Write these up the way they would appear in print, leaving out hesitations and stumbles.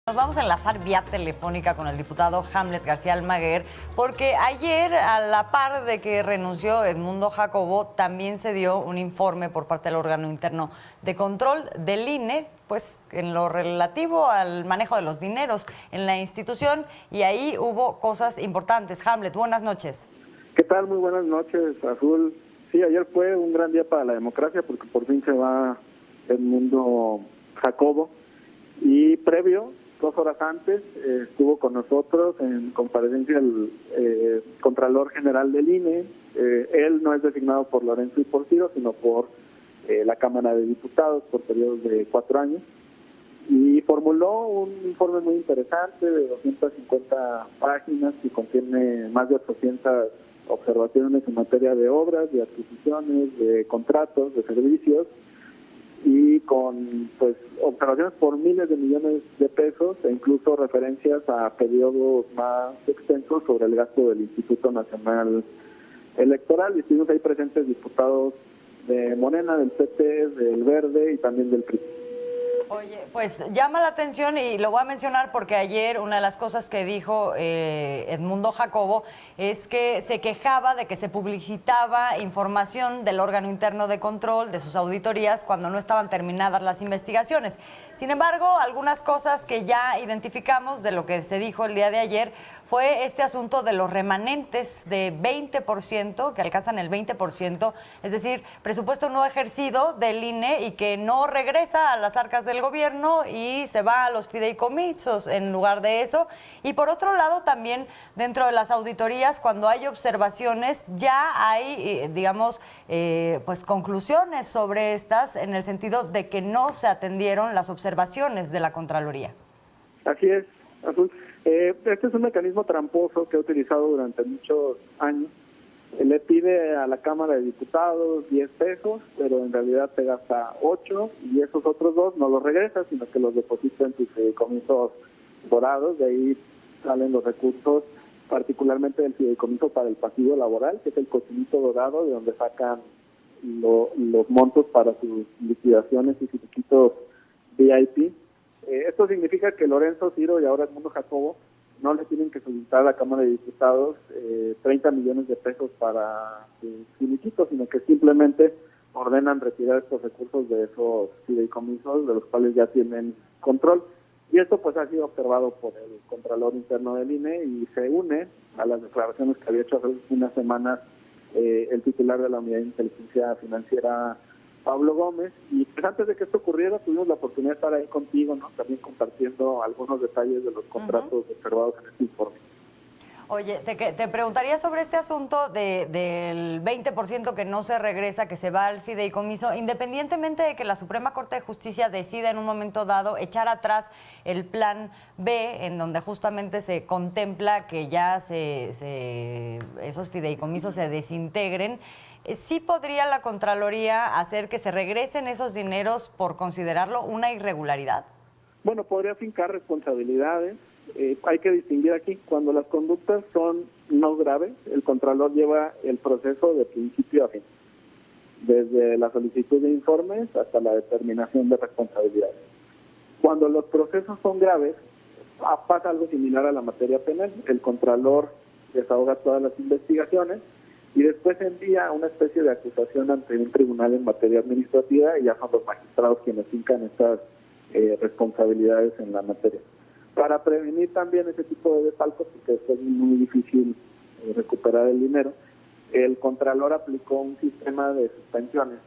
Nos vamos a enlazar vía telefónica con el diputado Hamlet García Almaguer, porque ayer, a la par de que renunció Edmundo Jacobo, también se dio un informe por parte del órgano interno de control del INE, pues en lo relativo al manejo de los dineros en la institución, y ahí hubo cosas importantes. Hamlet, buenas noches. ¿Qué tal? Muy buenas noches, Azul. Sí, ayer fue un gran día para la democracia porque por fin se va Edmundo Jacobo, y previo, 2 horas antes, estuvo con nosotros en comparecencia el Contralor General del INE. Él no es designado por Lorenzo y por Ciro, sino por la Cámara de Diputados por periodos de 4 años, y formuló un informe muy interesante de 250 páginas que contiene más de 800 observaciones en materia de obras, de adquisiciones, de contratos, de servicios, y con pues observaciones por miles de millones de pesos e incluso referencias a periodos más extensos sobre el gasto del Instituto Nacional Electoral. Y estuvimos ahí presentes diputados de Morena, del PT, del Verde y también del PRI. Oye, pues llama la atención y lo voy a mencionar porque ayer una de las cosas que dijo Edmundo Jacobo es que se quejaba de que se publicitaba información del órgano interno de control, de sus auditorías, cuando no estaban terminadas las investigaciones. Sin embargo, algunas cosas que ya identificamos de lo que se dijo el día de ayer fue este asunto de los remanentes de 20%, que alcanzan el 20%, es decir, presupuesto no ejercido del INE y que no regresa a las arcas del gobierno y se va a los fideicomisos en lugar de eso. Y por otro lado, también dentro de las auditorías, cuando hay observaciones, ya hay, digamos, pues conclusiones sobre estas, en el sentido de que no se atendieron las observaciones de la Contraloría. Así es, Azul. Este es un mecanismo tramposo que he utilizado durante muchos años. Le pide a la Cámara de Diputados 10 pesos, pero en realidad te gasta 8, y esos otros 2 no los regresa, sino que los deposita en tus fideicomisos dorados. De ahí salen los recursos, particularmente del fideicomiso para el pasivo laboral, que es el cochinito dorado, de donde sacan los montos para sus liquidaciones y finiquitos VIP. Esto significa que Lorenzo, Ciro y ahora Edmundo Jacobo no le tienen que solicitar a la Cámara de Diputados 30 millones de pesos para sus finiquitos, sino que simplemente ordenan retirar estos recursos de esos fideicomisos de los cuales ya tienen control. Y esto pues ha sido observado por el Contralor Interno del INE y se une a las declaraciones que había hecho hace unas semanas el titular de la Unidad de Inteligencia Financiera, Pablo Gómez. Y pues antes de que esto ocurriera tuvimos la oportunidad de estar ahí contigo, ¿no? También compartiendo algunos detalles de los contratos observados en este informe. Oye, te preguntaría sobre este asunto del 20% que no se regresa, que se va al fideicomiso, independientemente de que la Suprema Corte de Justicia decida en un momento dado echar atrás el plan B, en donde justamente se contempla que ya esos fideicomisos se desintegren. ¿Sí podría la Contraloría hacer que se regresen esos dineros por considerarlo una irregularidad? Bueno, podría fincar responsabilidades. Hay que distinguir aquí, cuando las conductas son no graves, el Contralor lleva el proceso de principio a fin, desde la solicitud de informes hasta la determinación de responsabilidades. Cuando los procesos son graves, pasa algo similar a la materia penal. El Contralor desahoga todas las investigaciones y después envía una especie de acusación ante un tribunal en materia administrativa, y ya son los magistrados quienes fincan estas responsabilidades en la materia. Para prevenir también ese tipo de desfalcos, porque es muy difícil recuperar el dinero, el Contralor aplicó un sistema de suspensiones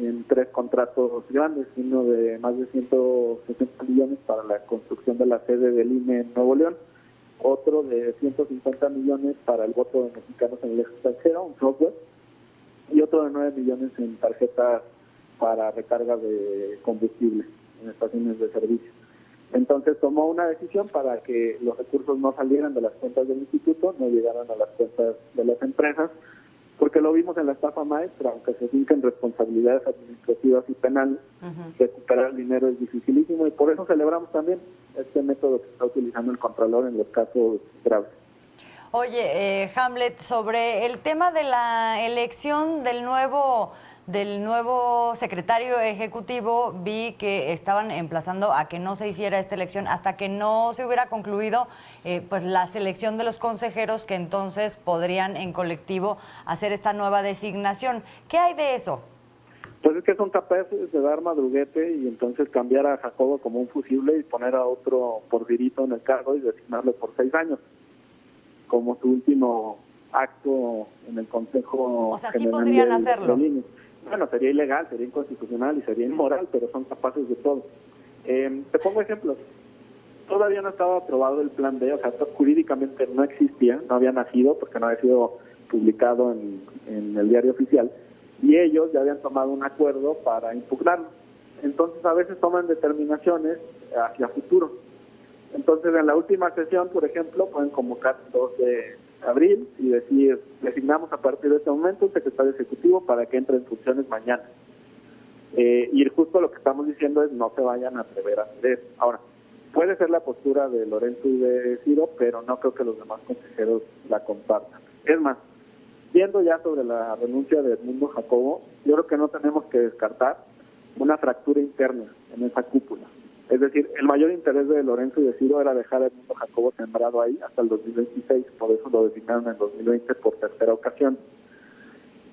en 3 contratos grandes, uno de más de 160 millones para la construcción de la sede del INE en Nuevo León, otro de 150 millones para el voto de mexicanos en el extranjero, un software, y otro de 9 millones en tarjetas para recarga de combustible en estaciones de servicio. Entonces tomó una decisión para que los recursos no salieran de las cuentas del instituto, no llegaran a las cuentas de las empresas, porque lo vimos en la estafa maestra, aunque se finquen responsabilidades administrativas y penales, recuperar el dinero es dificilísimo, y por eso celebramos también este método que está utilizando el Contralor en los casos graves. Oye, Hamlet, sobre el tema de la elección del nuevo del nuevo secretario ejecutivo, vi que estaban emplazando a que no se hiciera esta elección hasta que no se hubiera concluido pues la selección de los consejeros que entonces podrían en colectivo hacer esta nueva designación. ¿Qué hay de eso? Pues es que son capaces de dar madruguete y entonces cambiar a Jacobo como un fusible y poner a otro Porfirito en el cargo y designarlo por 6 años, como su último acto en el Consejo. O sea, sí podrían hacerlo. Bueno, sería ilegal, sería inconstitucional y sería inmoral, pero son capaces de todo. Te pongo ejemplos. Todavía no estaba aprobado el plan B, o sea, jurídicamente no existía, no había nacido porque no había sido publicado en el diario oficial, y ellos ya habían tomado un acuerdo para impugnarlo. Entonces a veces toman determinaciones hacia futuro. Entonces en la última sesión, por ejemplo, pueden convocar el 2 de abril y decir, designamos a partir de este momento un secretario ejecutivo para que entre en funciones mañana. Y justo lo que estamos diciendo es no se vayan a atrever a hacer eso. Ahora, puede ser la postura de Lorenzo y de Ciro, pero no creo que los demás consejeros la compartan. Es más, viendo ya sobre la renuncia de Edmundo Jacobo, yo creo que no tenemos que descartar una fractura interna en esa cúpula. Es decir, el mayor interés de Lorenzo y de Ciro era dejar a Edmundo Jacobo sembrado ahí hasta el 2026, por eso lo designaron en 2020 por tercera ocasión.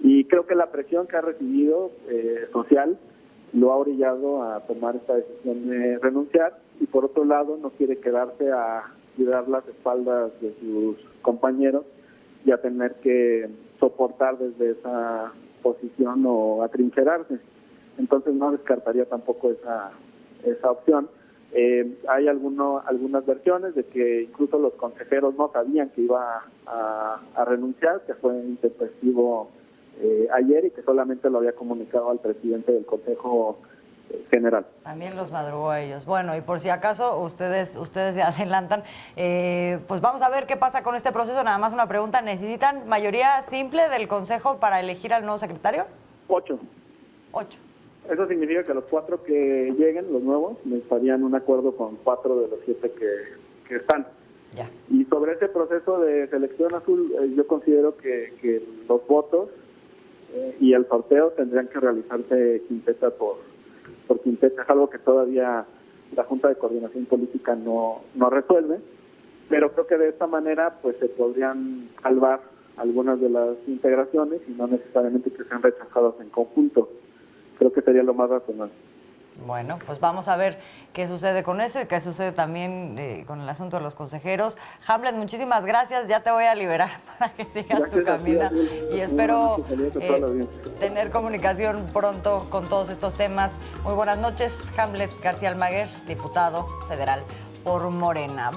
Y creo que la presión que ha recibido social lo ha orillado a tomar esta decisión de renunciar, y por otro lado no quiere quedarse a cuidar las espaldas de sus compañeros y a tener que soportar desde esa posición o atrincherarse. Entonces no descartaría tampoco esa opción. Hay algunas versiones de que incluso los consejeros no sabían que iba a renunciar, que fue intempestivo ayer y que solamente lo había comunicado al presidente del Consejo General. También los madrugó a ellos. Bueno, y por si acaso ustedes se adelantan, pues vamos a ver qué pasa con este proceso. Nada más una pregunta, ¿necesitan mayoría simple del Consejo para elegir al nuevo secretario? 8. Eso significa que los 4 que lleguen, los nuevos, necesitarían un acuerdo con 4 de los 7 que están. Ya. Y sobre ese proceso de selección azul, yo considero que los votos y el sorteo tendrían que realizarse quinteta por quinteta. Es algo que todavía la Junta de Coordinación Política no resuelve, pero creo que de esta manera pues se podrían salvar algunas de las integraciones y no necesariamente que sean rechazadas en conjunto. Creo que sería lo más racional. Bueno, pues vamos a ver qué sucede con eso y qué sucede también con el asunto de los consejeros. Hamlet, muchísimas gracias. Ya te voy a liberar para que sigas tu camino y espero tener comunicación pronto con todos estos temas. Muy buenas noches, Hamlet García Almaguer, diputado federal por Morena.